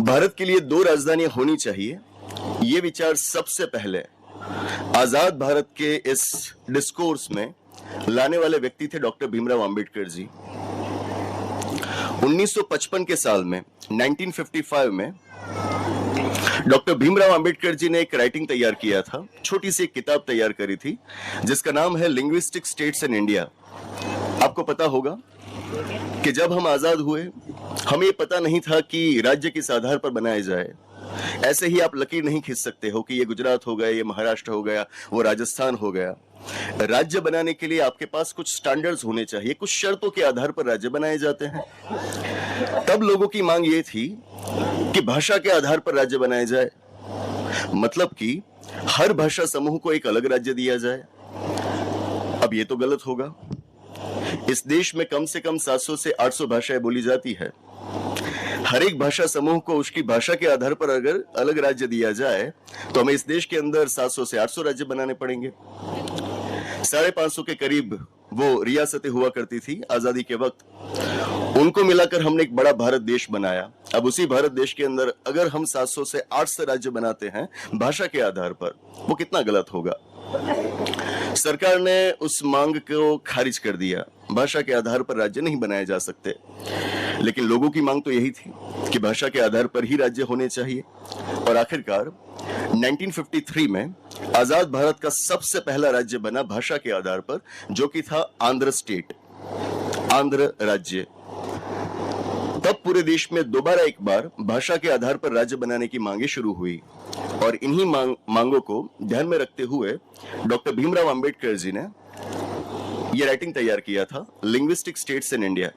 भारत के लिए दो राजधानियां होनी चाहिए, ये विचार सबसे पहले आजाद भारत के इस डिस्कोर्स में लाने वाले व्यक्ति थे डॉक्टर भीमराव अंबेडकर जी। 1955 के साल में 1955 में डॉक्टर भीमराव अंबेडकर जी ने एक राइटिंग तैयार किया था, छोटी सी एक किताब तैयार करी थी जिसका नाम है लिंग्विस्टिक स्टेट्स इन इंडिया। आपको पता होगा कि जब हम आजाद हुए हमें पता नहीं था कि राज्य किस आधार पर बनाया जाए। ऐसे ही आप लकीर नहीं खींच सकते हो कि ये गुजरात हो गया, ये महाराष्ट्र हो गया, वो राजस्थान हो गया। राज्य बनाने के लिए आपके पास कुछ स्टैंडर्ड्स होने चाहिए, कुछ शर्तों के आधार पर राज्य बनाए जाते हैं। तब लोगों की मांग ये थी कि भाषा के आधार पर राज्य बनाया जाए, मतलब कि हर भाषा समूह को एक अलग राज्य दिया जाए। अब ये तो गलत होगा। इस देश में कम से कम 700 से 800 भाषाएं बोली जाती है। हर एक भाषा समूह को उसकी भाषा के आधार पर अगर अलग राज्य दिया जाए तो हमें इस देश के अंदर 700 से 800 राज्य बनाने पड़ेंगे। 550 के करीब वो रियासतें हुआ करती थी आजादी के वक्त, उनको मिलाकर हमने एक बड़ा भारत देश बनाया। अब उसी भारत देश के अंदर अगर हम 700 से 800 राज्य बनाते हैं भाषा के आधार पर, वो कितना गलत होगा। सरकार ने उस मांग को खारिज कर दिया, भाषा के आधार पर राज्य नहीं बनाए जा सकते। लेकिन लोगों की मांग तो यही थी कि भाषा के आधार पर ही राज्य होने चाहिए। और आखिरकार 1953 में आजाद भारत का सबसे पहला राज्य बना भाषा के आधार पर, जो कि था आंध्र स्टेट, आंध्र राज्य। तब पूरे देश में दोबारा एक बार भाषा के आधार पर राज्य बनाने की मांगे शुरू हुई और इन्हीं मांगों को ध्यान में रखते हुए डॉक्टर भीमराव अंबेडकर जी ने यह राइटिंग तैयार किया था, लिंग्विस्टिक स्टेट्स इन इंडिया।